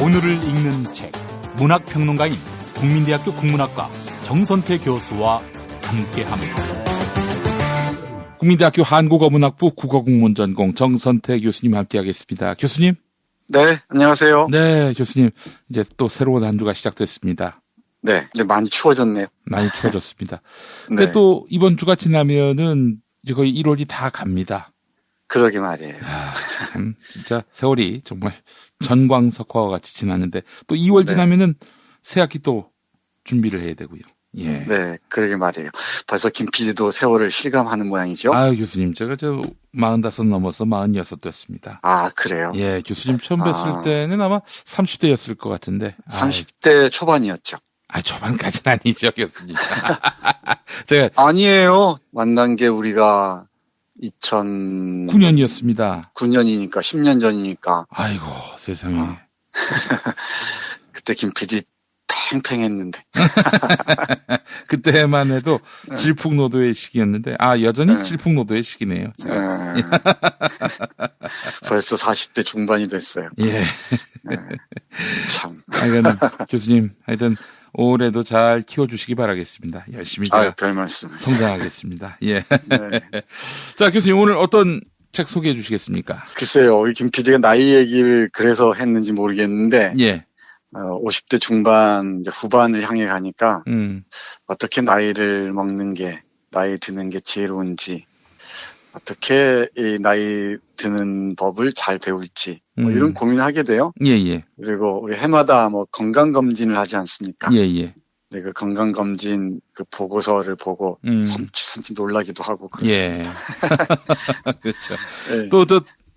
오늘을 읽는 책, 문학평론가인 국민대학교 국문학과 정선태 교수와 함께합니다. 국민대학교 한국어문학부 국어국문전공 정선태 교수님 함께하겠습니다. 교수님. 네, 안녕하세요. 네, 교수님. 이제 또 새로운 한 주가 시작됐습니다. 네, 이제 많이 추워졌네요. 많이 추워졌습니다. 근데 네. 또 이번 주가 지나면은 이제 거의 1월이 다 갑니다. 그러게 말이에요. 참 진짜 세월이 정말 전광석화와 같이 지났는데 또 2월 네. 지나면은 새학기 또 준비를 해야 되고요. 예. 네, 그러게 말이에요. 벌써 김 PD도 세월을 실감하는 모양이죠? 아유, 교수님, 제가 45 넘어서 46 됐습니다. 아, 그래요? 예, 교수님 처음 뵀을 때는 아마 30대였을 것 같은데. 30대 초반이었죠. 초반까지는 아니죠, 교수님. 제가 아니에요. 만난 게 우리가 9년이었습니다. 9년이니까 10년 전이니까. 아이고, 세상에. 그때 김 PD 팽팽했는데. 그때만 해도 질풍노도의 시기였는데, 여전히 네. 질풍노도의 시기네요. 제가. 벌써 40대 중반이 됐어요. 예. 참. 하여간, 교수님, 하여튼, 올해도 잘 키워주시기 바라겠습니다. 열심히 제가 별 말씀. 성장하겠습니다. 예. 네. 자, 교수님, 오늘 어떤 책 소개해 주시겠습니까? 글쎄요, 우리 김 PD가 나이 얘기를 그래서 했는지 모르겠는데, 예. 50대 중반, 이제 후반을 향해 가니까, 어떻게 나이를 먹는 게, 나이 드는 게 지혜로운지, 어떻게 이 나이 드는 법을 잘 배울지, 이런 고민을 하게 돼요. 예, 예. 그리고 우리 해마다 건강검진을 하지 않습니까? 예, 예. 네, 그 건강검진 그 보고서를 보고, 삼치 놀라기도 하고, 예. 그렇습니다. 그렇죠. 네. 또,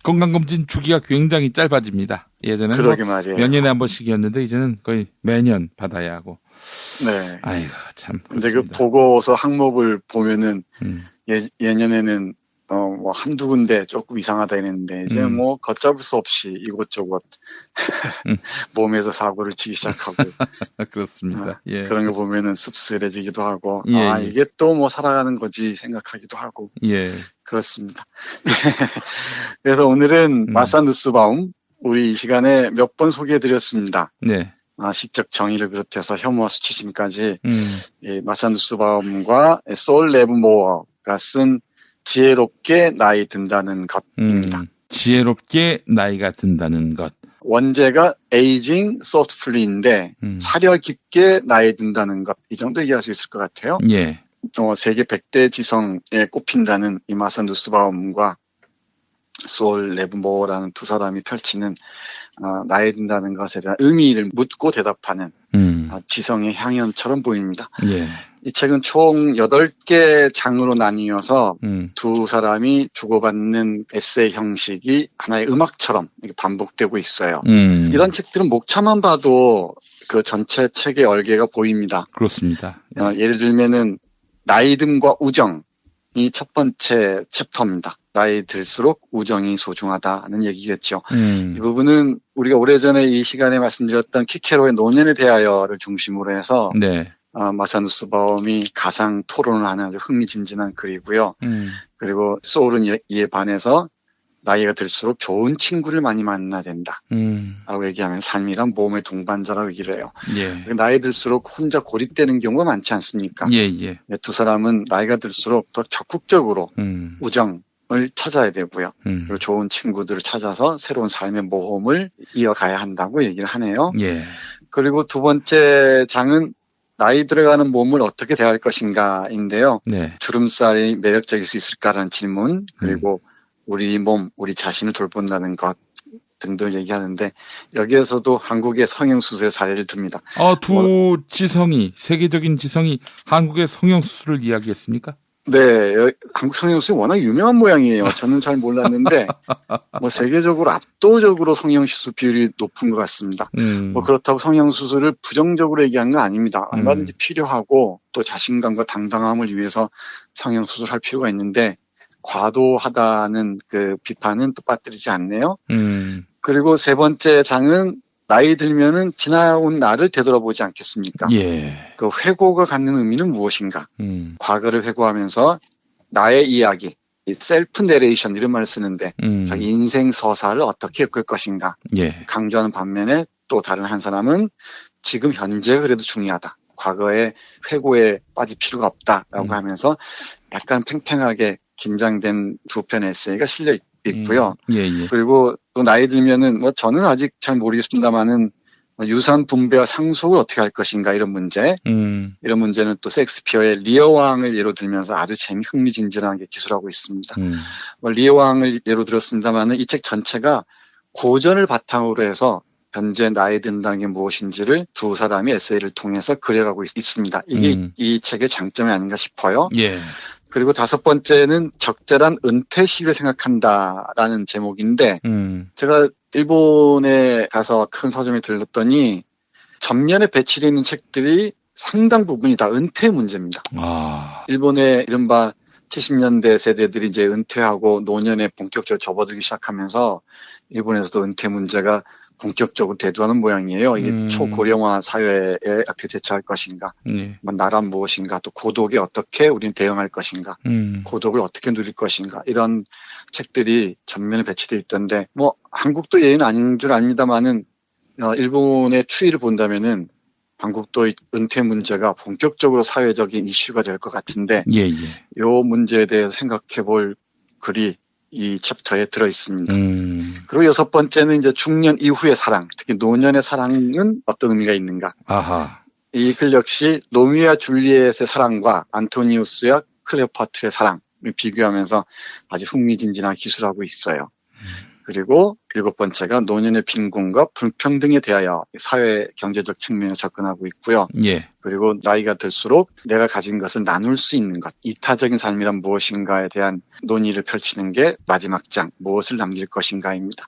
건강검진 주기가 굉장히 짧아집니다. 예전에는 그러게 말이에요. 몇 년에 한 번씩이었는데, 이제는 거의 매년 받아야 하고. 네. 아이고, 참. 근데 그렇습니다. 그 보고서 항목을 보면은, 예년에는 한두 군데 조금 이상하다 이랬는데, 이제 걷잡을 수 없이 이곳저곳 몸에서 사고를 치기 시작하고. 그렇습니다. 예. 그런 거 보면은 씁쓸해지기도 하고, 예, 예. 이게 또 살아가는 거지 생각하기도 하고. 예. 그렇습니다. 그래서 오늘은 마사 누스바움, 우리 이 시간에 몇 번 소개해드렸습니다. 네. 시적 정의를 비롯해서 혐오와 수치심까지, 이 마사 누스바움과 솔 레브모어가 쓴 지혜롭게 나이 든다는 것입니다. 지혜롭게 나이가 든다는 것. 원제가 aging thoughtfully인데 사려 깊게 나이 든다는 것, 이 정도 얘기할 수 있을 것 같아요. 예. 세계 100대 지성에 꼽힌다는 이 마사 누스바움과 솔 레브모어라는 두 사람이 펼치는 나이 든다는 것에 대한 의미를 묻고 대답하는 지성의 향연처럼 보입니다. 예. 이 책은 총 8개 장으로 나뉘어서 두 사람이 주고받는 에세이 형식이 하나의 음악처럼 이렇게 반복되고 있어요. 이런 책들은 목차만 봐도 그 전체 책의 얼개가 보입니다. 그렇습니다. 예를 들면은 나이듦과 우정이 첫 번째 챕터입니다. 나이 들수록 우정이 소중하다는 얘기겠죠. 이 부분은 우리가 오래전에 이 시간에 말씀드렸던 키케로의 노년에 대하여를 중심으로 해서 네. 마사 누스바움이 가상 토론을 하는 아주 흥미진진한 글이고요. 그리고 소울은 이에 반해서 나이가 들수록 좋은 친구를 많이 만나야 된다. 라고 얘기하면 삶이란 몸의 동반자라고 얘기를 해요. 예. 나이 들수록 혼자 고립되는 경우가 많지 않습니까? 예, 예. 두 사람은 나이가 들수록 더 적극적으로 우정을 찾아야 되고요. 그리고 좋은 친구들을 찾아서 새로운 삶의 모험을 이어가야 한다고 얘기를 하네요. 예. 그리고 두 번째 장은 나이 들어가는 몸을 어떻게 대할 것인가인데요. 네. 주름살이 매력적일 수 있을까라는 질문, 그리고 우리 몸, 우리 자신을 돌본다는 것 등들 얘기하는데, 여기에서도 한국의 성형수술의 사례를 듭니다. 두 지성이, 세계적인 지성이 한국의 성형수술을 이야기했습니까? 네, 한국 성형수술이 워낙 유명한 모양이에요. 저는 잘 몰랐는데, 세계적으로 압도적으로 성형수술 비율이 높은 것 같습니다. 그렇다고 성형수술을 부정적으로 얘기하는 건 아닙니다. 얼마든지 필요하고, 또 자신감과 당당함을 위해서 성형수술을 할 필요가 있는데, 과도하다는 그 비판은 또 빠뜨리지 않네요. 그리고 세 번째 장은 나이 들면은 지나온 나를 되돌아보지 않겠습니까? 예. 그 회고가 갖는 의미는 무엇인가? 과거를 회고하면서 나의 이야기, 셀프 내레이션 이런 말을 쓰는데 자기 인생 서사를 어떻게 엮을 것인가? 예. 강조하는 반면에 또 다른 한 사람은 지금 현재가 그래도 중요하다. 과거의 회고에 빠질 필요가 없다라고 하면서 약간 팽팽하게 긴장된 두 편의 에세이가 실려 있고요. 그리고 또 나이 들면은 뭐 저는 아직 잘 모르겠습니다만은 유산 분배와 상속을 어떻게 할 것인가 이런 문제. 이런 문제는 또 셰익스피어의 리어 왕을 예로 들면서 아주 흥미진진하게 기술하고 있습니다. 리어 왕을 예로 들었습니다만은 이 책 전체가 고전을 바탕으로 해서 현재 나이 든다는 게 무엇인지를 두 사람이 에세이를 통해서 그려가고 있습니다. 이게 이 책의 장점이 아닌가 싶어요. 그리고 다섯 번째는 적절한 은퇴 시기를 생각한다라는 제목인데 제가 일본에 가서 큰 서점에 들렀더니 전면에 배치되어 있는 책들이 상당 부분이 다 은퇴 문제입니다. 일본의 이른바 70년대 세대들이 이제 은퇴하고 노년에 본격적으로 접어들기 시작하면서 일본에서도 은퇴 문제가 본격적으로 대두하는 모양이에요. 이게 초고령화 사회에 어떻게 대처할 것인가, 나란 무엇인가, 또 고독에 어떻게 우리는 대응할 것인가, 고독을 어떻게 누릴 것인가 이런 책들이 전면에 배치되어 있던데 뭐 한국도 예외는 아닌 줄 압니다만은 일본의 추이를 본다면은 한국도 은퇴 문제가 본격적으로 사회적인 이슈가 될 것 같은데 이 문제에 대해서 생각해 볼 글이 이 챕터에 들어 있습니다. 그리고 여섯 번째는 이제 중년 이후의 사랑, 특히 노년의 사랑은 어떤 의미가 있는가. 이 글 역시 로미오와 줄리엣의 사랑과 안토니우스와 클레오파트라의 사랑을 비교하면서 아주 흥미진진하게 기술하고 있어요. 그리고 일곱 번째가 노년의 빈곤과 불평등에 대하여 사회 경제적 측면에 접근하고 있고요. 그리고 나이가 들수록 내가 가진 것을 나눌 수 있는 것, 이타적인 삶이란 무엇인가에 대한 논의를 펼치는 게 마지막 장, 무엇을 남길 것인가입니다.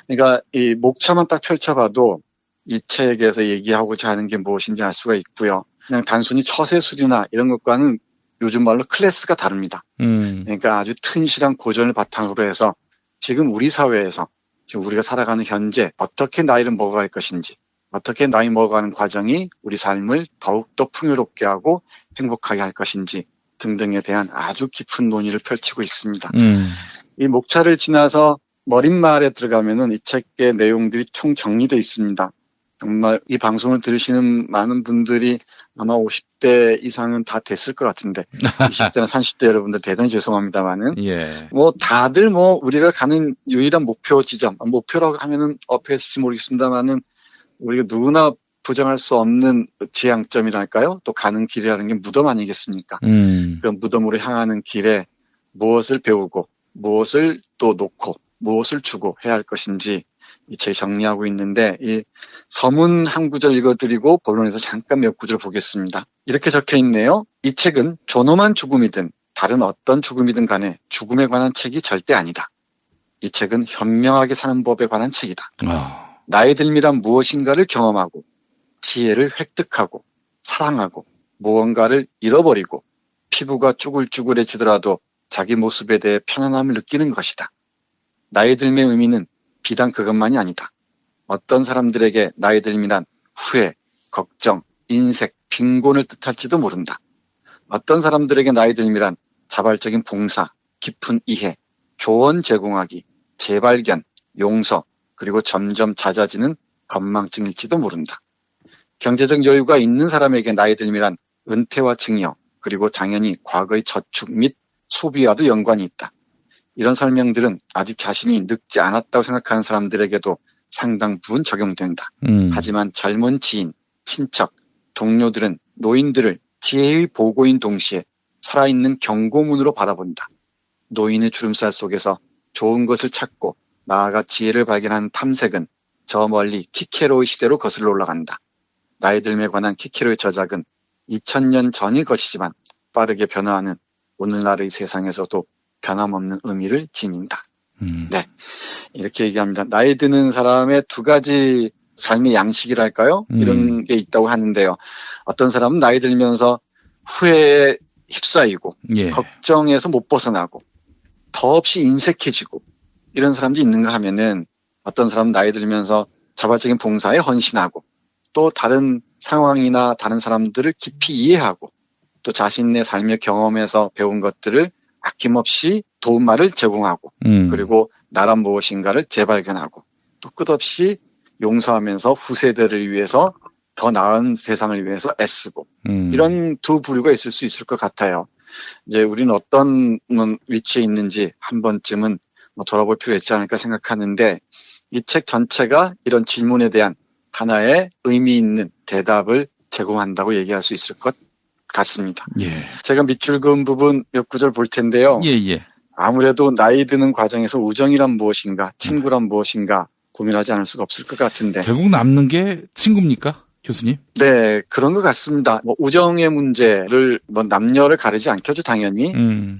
그러니까 이 목차만 딱 펼쳐봐도 이 책에서 얘기하고자 하는 게 무엇인지 알 수가 있고요. 그냥 단순히 처세술이나 이런 것과는 요즘 말로 클래스가 다릅니다. 그러니까 아주 튼실한 고전을 바탕으로 해서 지금 우리 사회에서 지금 우리가 살아가는 현재 어떻게 나이를 먹어갈 것인지, 어떻게 나이 먹어가는 과정이 우리 삶을 더욱더 풍요롭게 하고 행복하게 할 것인지 등등에 대한 아주 깊은 논의를 펼치고 있습니다. 이 목차를 지나서 머릿말에 들어가면은 이 책의 내용들이 총 정리되어 있습니다. 정말 이 방송을 들으시는 많은 분들이 아마 50대 이상은 다 됐을 것 같은데 20대나 30대 여러분들 대단히 죄송합니다만은 뭐 다들 뭐 우리가 가는 유일한 목표 지점, 목표라고 하면은 어폐했을지 모르겠습니다만은 우리가 누구나 부정할 수 없는 지향점이랄까요? 또 가는 길이라는 게 무덤 아니겠습니까? 그 무덤으로 향하는 길에 무엇을 배우고 무엇을 또 놓고 무엇을 주고 해야 할 것인지 이 책이 정리하고 있는데 이 서문 한 구절 읽어드리고 본론에서 잠깐 몇 구절 보겠습니다. 이렇게 적혀 있네요. 이 책은 존엄한 죽음이든 다른 어떤 죽음이든 간에 죽음에 관한 책이 절대 아니다. 이 책은 현명하게 사는 법에 관한 책이다. 나이 들미란 무엇인가를 경험하고 지혜를 획득하고 사랑하고 무언가를 잃어버리고 피부가 쭈글쭈글해지더라도 자기 모습에 대해 편안함을 느끼는 것이다. 나이 들미의 의미는 비단 그것만이 아니다. 어떤 사람들에게 나이 들미란 후회, 걱정, 인색, 빈곤을 뜻할지도 모른다. 어떤 사람들에게 나이 들미란 자발적인 봉사, 깊은 이해, 조언 제공하기, 재발견, 용서, 그리고 점점 잦아지는 건망증일지도 모른다. 경제적 여유가 있는 사람에게 나이 들미란 은퇴와 증여, 그리고 당연히 과거의 저축 및 소비와도 연관이 있다. 이런 설명들은 아직 자신이 늙지 않았다고 생각하는 사람들에게도 상당 부분 적용된다. 하지만 젊은 지인, 친척, 동료들은 노인들을 지혜의 보고인 동시에 살아있는 경고문으로 바라본다. 노인의 주름살 속에서 좋은 것을 찾고 나아가 지혜를 발견하는 탐색은 저 멀리 키케로의 시대로 거슬러 올라간다. 나이 들에 관한 키케로의 저작은 2000년 전의 것이지만 빠르게 변화하는 오늘날의 세상에서도 변함없는 의미를 지닌다. 네, 이렇게 얘기합니다. 나이 드는 사람의 두 가지 삶의 양식이랄까요? 이런 게 있다고 하는데요. 어떤 사람은 나이 들면서 후회에 휩싸이고 걱정에서 못 벗어나고 더없이 인색해지고 이런 사람도 있는가 하면은 어떤 사람은 나이 들면서 자발적인 봉사에 헌신하고 또 다른 상황이나 다른 사람들을 깊이 이해하고 또 자신의 삶의 경험에서 배운 것들을 아낌없이 도움말을 제공하고 그리고 나란 무엇인가를 재발견하고 또 끝없이 용서하면서 후세대를 위해서 더 나은 세상을 위해서 애쓰고 이런 두 부류가 있을 수 있을 것 같아요. 이제 우리는 어떤 위치에 있는지 한 번쯤은 돌아볼 필요가 있지 않을까 생각하는데 이 책 전체가 이런 질문에 대한 하나의 의미 있는 대답을 제공한다고 얘기할 수 있을 것 같습니다. 예. 제가 밑줄 그은 부분 몇 구절 볼 텐데요. 예. 아무래도 나이 드는 과정에서 우정이란 무엇인가, 친구란 무엇인가 고민하지 않을 수가 없을 것 같은데. 결국 남는 게 친구입니까, 교수님? 네, 그런 것 같습니다. 우정의 문제를 남녀를 가리지 않겠죠, 당연히.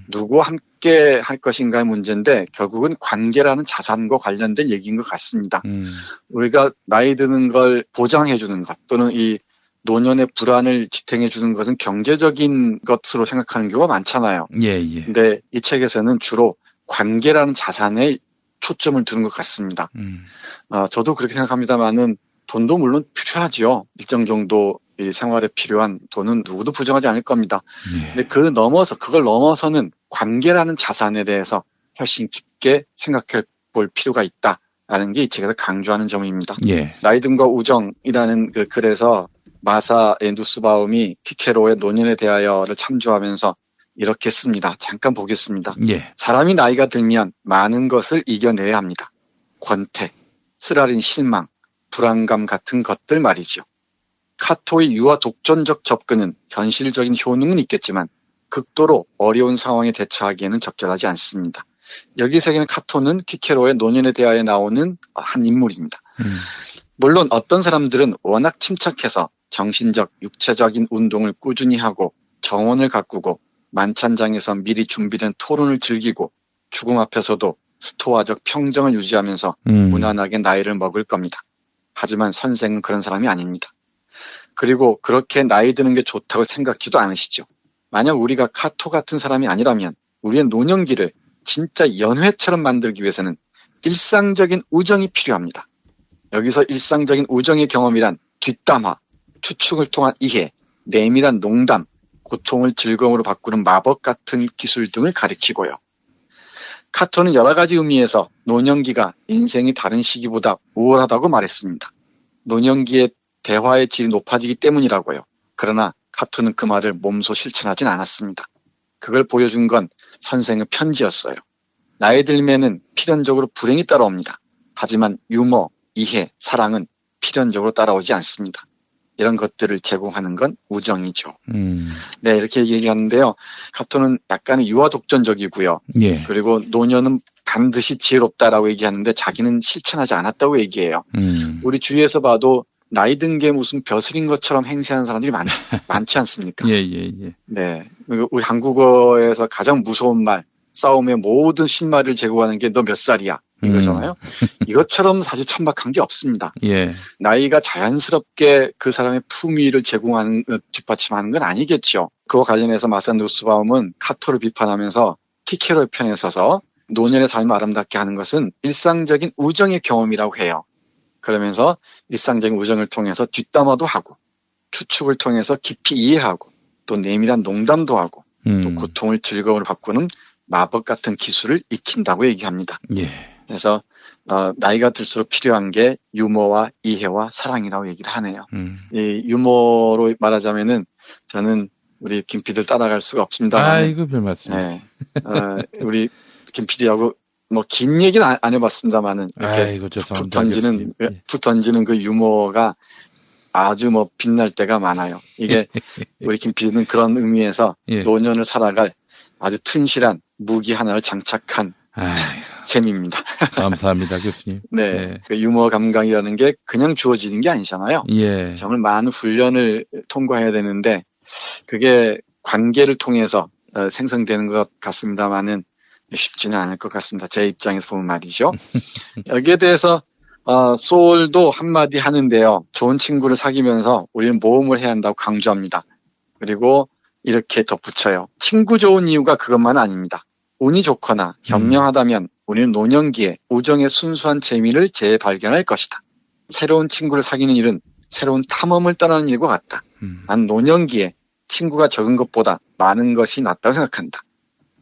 누구와 함께 할 것인가의 문제인데 결국은 관계라는 자산과 관련된 얘기인 것 같습니다. 우리가 나이 드는 걸 보장해 주는 것 또는 이 노년의 불안을 지탱해 주는 것은 경제적인 것으로 생각하는 경우가 많잖아요. 예. 근데 이 책에서는 주로 관계라는 자산에 초점을 두는 것 같습니다. 저도 그렇게 생각합니다만은 돈도 물론 필요하지요. 일정 정도 이 생활에 필요한 돈은 누구도 부정하지 않을 겁니다. 예. 근데 그걸 넘어서는 관계라는 자산에 대해서 훨씬 깊게 생각해 볼 필요가 있다라는 게 이 책에서 강조하는 점입니다. 예. 나이듦과 우정이라는 그 글에서 마사의 누스바움이 키케로의 노년에 대하여를 참조하면서 이렇게 씁니다. 잠깐 보겠습니다. 예. 사람이 나이가 들면 많은 것을 이겨내야 합니다. 권태, 쓰라린 실망, 불안감 같은 것들 말이죠. 카토의 유아 독전적 접근은 현실적인 효능은 있겠지만 극도로 어려운 상황에 대처하기에는 적절하지 않습니다. 여기서는 카토는 키케로의 노년에 대하여 나오는 한 인물입니다. 물론 어떤 사람들은 워낙 침착해서 정신적, 육체적인 운동을 꾸준히 하고 정원을 가꾸고 만찬장에서 미리 준비된 토론을 즐기고 죽음 앞에서도 스토아적 평정을 유지하면서 무난하게 나이를 먹을 겁니다. 하지만 선생은 그런 사람이 아닙니다. 그리고 그렇게 나이 드는 게 좋다고 생각지도 않으시죠. 만약 우리가 카토 같은 사람이 아니라면 우리의 노년기를 진짜 연회처럼 만들기 위해서는 일상적인 우정이 필요합니다. 여기서 일상적인 우정의 경험이란 뒷담화, 추측을 통한 이해, 내밀한 농담, 고통을 즐거움으로 바꾸는 마법 같은 기술 등을 가리키고요. 카토는 여러 가지 의미에서 노년기가 인생이 다른 시기보다 우월하다고 말했습니다. 노년기의 대화의 질이 높아지기 때문이라고요. 그러나 카토는 그 말을 몸소 실천하진 않았습니다. 그걸 보여준 건 선생의 편지였어요. 나이 들면은 필연적으로 불행이 따라옵니다. 하지만 유머, 이해, 사랑은 필연적으로 따라오지 않습니다. 이런 것들을 제공하는 건 우정이죠. 네, 이렇게 얘기하는데요. 카토는 약간의 유아 독전적이고요. 예. 그리고 노년은 반드시 지혜롭다라고 얘기하는데 자기는 실천하지 않았다고 얘기해요. 우리 주위에서 봐도 나이 든 게 무슨 벼슬인 것처럼 행세하는 사람들이 많지 않습니까? 예. 네, 우리 한국어에서 가장 무서운 말, 싸움의 모든 신말을 제공하는 게 너 몇 살이야 이거잖아요. 이것처럼 사실 천박한 게 없습니다. 예. 나이가 자연스럽게 그 사람의 품위를 제공하는 뒷받침하는 건 아니겠죠. 그와 관련해서 마사 누스바움은 카토를 비판하면서 키케로의 편에 서서 노년의 삶을 아름답게 하는 것은 일상적인 우정의 경험이라고 해요. 그러면서 일상적인 우정을 통해서 뒷담화도 하고 추측을 통해서 깊이 이해하고 또 내밀한 농담도 하고 또 고통을 즐거움으로 바꾸는 마법 같은 기술을 익힌다고 얘기합니다. 예. 그래서 나이가 들수록 필요한 게 유머와 이해와 사랑이라고 얘기를 하네요. 이 유머로 말하자면은 저는 우리 김 PD를 따라갈 수가 없습니다. 아이고 별 말씀. 네. 우리 김 PD하고 뭐 긴 얘기는 안 해봤습니다만은 이렇게 툭 던지는 그 유머가 아주 뭐 빛날 때가 많아요. 이게 우리 김 PD는 그런 의미에서 예. 노년을 살아갈 아주 튼실한 무기 하나를 장착한 셈입니다. 감사합니다, 교수님. 네, 네. 그 유머 감각이라는 게 그냥 주어지는 게 아니잖아요. 예. 정말 많은 훈련을 통과해야 되는데 그게 관계를 통해서 생성되는 것 같습니다만은 쉽지는 않을 것 같습니다. 제 입장에서 보면 말이죠. 여기에 대해서 소울도 한마디 하는데요. 좋은 친구를 사귀면서 우리는 모험을 해야 한다고 강조합니다. 그리고 이렇게 덧붙여요. 친구 좋은 이유가 그것만 아닙니다. 운이 좋거나 현명하다면 우리는 노년기에 우정의 순수한 재미를 재발견할 것이다. 새로운 친구를 사귀는 일은 새로운 탐험을 떠나는 일과 같다. 난 노년기에 친구가 적은 것보다 많은 것이 낫다고 생각한다.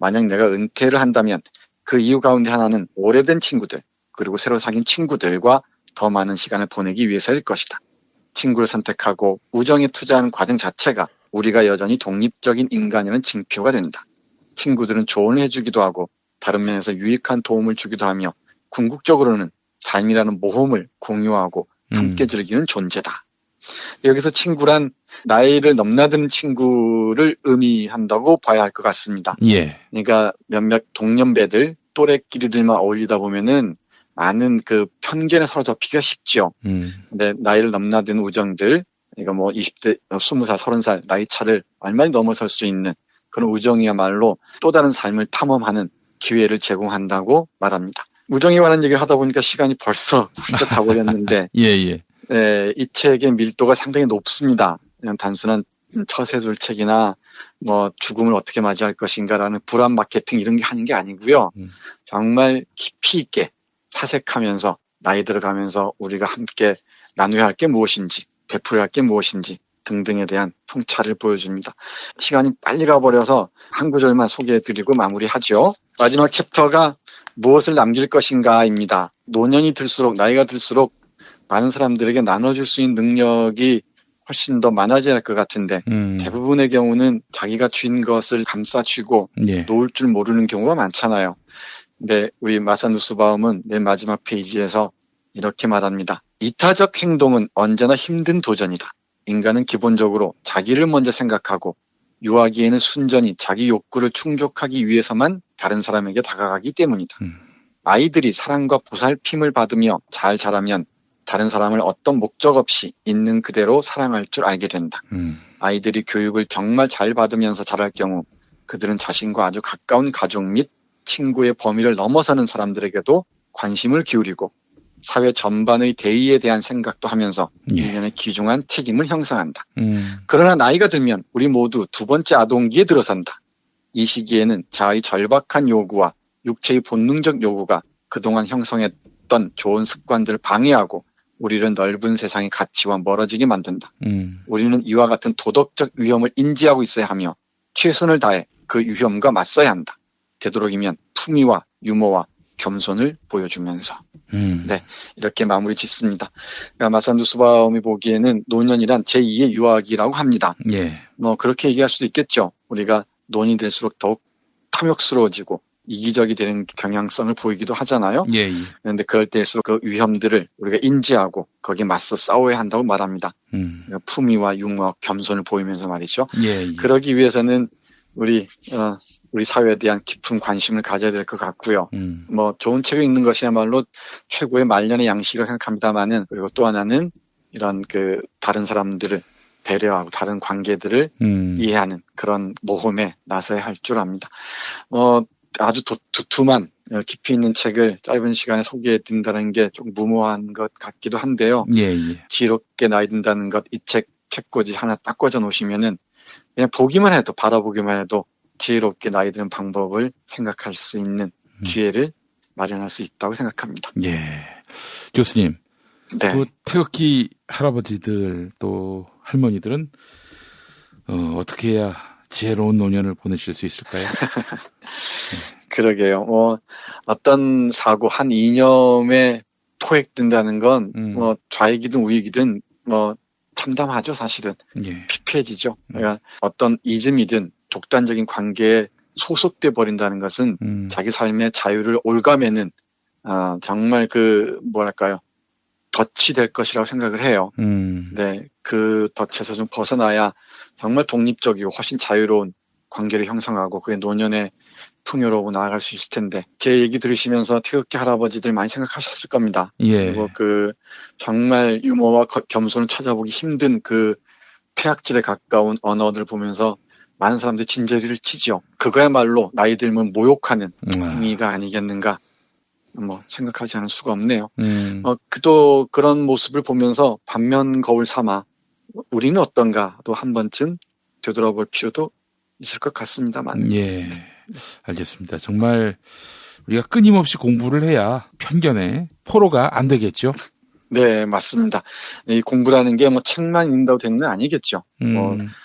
만약 내가 은퇴를 한다면 그 이유 가운데 하나는 오래된 친구들 그리고 새로 사귄 친구들과 더 많은 시간을 보내기 위해서일 것이다. 친구를 선택하고 우정에 투자하는 과정 자체가 우리가 여전히 독립적인 인간이라는 징표가 된다. 친구들은 조언을 해주기도 하고 다른 면에서 유익한 도움을 주기도 하며 궁극적으로는 삶이라는 모험을 공유하고 함께 즐기는 존재다. 여기서 친구란 나이를 넘나드는 친구를 의미한다고 봐야 할 것 같습니다. 예. 그러니까 몇몇 동년배들, 또래끼리들만 어울리다 보면은 많은 그 편견에 사로잡히기가 쉽죠. 근데 나이를 넘나드는 우정들, 그러니까 뭐 20대, 20살, 30살 나이 차를 얼마나 넘어설 수 있는 그런 우정이야말로 또 다른 삶을 탐험하는 기회를 제공한다고 말합니다. 우정에 관한 얘기를 하다 보니까 시간이 벌써 훌쩍 가버렸는데 예. 이 책의 밀도가 상당히 높습니다. 그냥 단순한 처세술 책이나 뭐 죽음을 어떻게 맞이할 것인가라는 불안 마케팅 이런 게 하는 게 아니고요. 정말 깊이 있게 사색하면서 나이 들어가면서 우리가 함께 나눠야 할 게 무엇인지 베풀어야 할 게 무엇인지 등등에 대한 통찰을 보여줍니다. 시간이 빨리 가버려서 한 구절만 소개해드리고 마무리하죠. 마지막 챕터가 무엇을 남길 것인가입니다. 노년이 들수록 나이가 들수록 많은 사람들에게 나눠줄 수 있는 능력이 훨씬 더 많아져야 할 것 같은데 대부분의 경우는 자기가 쥔 것을 감싸쥐고 놓을 줄 모르는 경우가 많잖아요. 근데 우리 마사 누스바움은 맨 마지막 페이지에서 이렇게 말합니다. 이타적 행동은 언제나 힘든 도전이다. 인간은 기본적으로 자기를 먼저 생각하고 유아기에는 순전히 자기 욕구를 충족하기 위해서만 다른 사람에게 다가가기 때문이다. 아이들이 사랑과 보살핌을 받으며 잘 자라면 다른 사람을 어떤 목적 없이 있는 그대로 사랑할 줄 알게 된다. 아이들이 교육을 정말 잘 받으면서 자랄 경우 그들은 자신과 아주 가까운 가족 및 친구의 범위를 넘어서는 사람들에게도 관심을 기울이고 사회 전반의 대의에 대한 생각도 하면서 인간의 귀중한 책임을 형성한다. 그러나 나이가 들면 우리 모두 두 번째 아동기에 들어선다. 이 시기에는 자아의 절박한 요구와 육체의 본능적 요구가 그동안 형성했던 좋은 습관들을 방해하고 우리를 넓은 세상의 가치와 멀어지게 만든다. 우리는 이와 같은 도덕적 위험을 인지하고 있어야 하며 최선을 다해 그 위험과 맞서야 한다. 되도록이면 품위와 유머와 겸손을 보여주면서 네, 이렇게 마무리 짓습니다. 그러니까 마사 누스바움이 보기에는 노년이란 제2의 유아기라고 합니다. 뭐 그렇게 얘기할 수도 있겠죠. 우리가 노인이 될수록 더욱 탐욕스러워지고 이기적이 되는 경향성을 보이기도 하잖아요. 그런데 그럴 때일수록 그 위험들을 우리가 인지하고 거기에 맞서 싸워야 한다고 말합니다. 품위와 유머와 겸손을 보이면서 말이죠. 그러기 위해서는 우리 사회에 대한 깊은 관심을 가져야 될 것 같고요. 뭐 좋은 책을 읽는 것이야말로 최고의 말년의 양식이라고 생각합니다만은 그리고 또 하나는 이런 그 다른 사람들을 배려하고 다른 관계들을 이해하는 그런 모험에 나서야 할 줄 압니다. 아주 두툼한 깊이 있는 책을 짧은 시간에 소개해드린다는 게 좀 무모한 것 같기도 한데요. 지혜롭게 나이 든다는 것, 이 책 책꽂이 하나 딱 꽂아 놓으시면은 그냥 보기만 해도 바라보기만 해도 지혜롭게 나이 드는 방법을 생각할 수 있는 기회를 마련할 수 있다고 생각합니다. 교수님, 네. 그 태극기 할아버지들 또 할머니들은 어떻게 해야 지혜로운 노년을 보내실 수 있을까요? 그러게요. 어떤 사고 한 이념에 포획된다는 건 좌익이든 우익이든 참담하죠, 사실은. 피폐해지죠. 그러니까 어떤 이즘이든 독단적인 관계에 소속돼 버린다는 것은 자기 삶의 자유를 올가매는 정말 뭐랄까요, 덫이 될 것이라고 생각을 해요. 네, 그 덫에서 좀 벗어나야 정말 독립적이고 훨씬 자유로운 관계를 형성하고 그게 노년에 풍요로우고 나아갈 수 있을 텐데 제 얘기 들으시면서 태극기 할아버지들 많이 생각하셨을 겁니다. 그리고 정말 유머와 겸손을 찾아보기 힘든 그 폐악질에 가까운 언어를 보면서 많은 사람들이 진저리를 치죠. 그거야말로 나이 들면 모욕하는 행위가 아니겠는가 생각하지 않을 수가 없네요. 또 그런 모습을 보면서 반면 거울 삼아 우리는 어떤가 또 한 번쯤 되돌아볼 필요도 있을 것 같습니다만. 알겠습니다. 정말 우리가 끊임없이 공부를 해야 편견에 포로가 안 되겠죠? 네, 맞습니다. 이 공부라는 게 책만 읽는다고 되는 건 아니겠죠.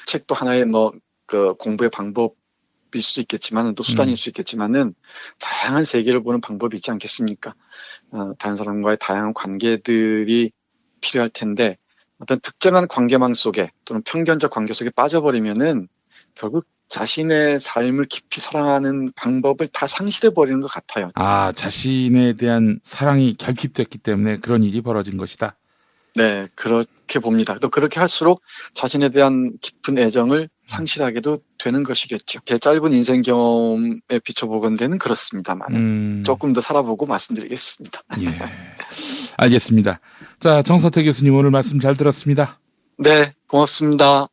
책도 하나의 그 공부의 방법일 방법일 수도 있겠지만은 또 수단일 수 있겠지만은 다양한 세계를 보는 방법이 있지 않겠습니까? 다른 사람과의 다양한 관계들이 필요할 텐데 어떤 특정한 관계망 속에 또는 편견적 관계 속에 빠져버리면은 결국 자신의 삶을 깊이 사랑하는 방법을 다 상실해버리는 것 같아요. 아, 자신에 대한 사랑이 결핍됐기 때문에 그런 일이 벌어진 것이다. 네, 그렇게 봅니다. 또 그렇게 할수록 자신에 대한 깊은 애정을 상실하게도 되는 것이겠죠. 제 짧은 인생 경험에 비춰보건대는 그렇습니다만 조금 더 살아보고 말씀드리겠습니다. 예, 알겠습니다. 자, 정서태 교수님 오늘 말씀 잘 들었습니다. 네, 고맙습니다.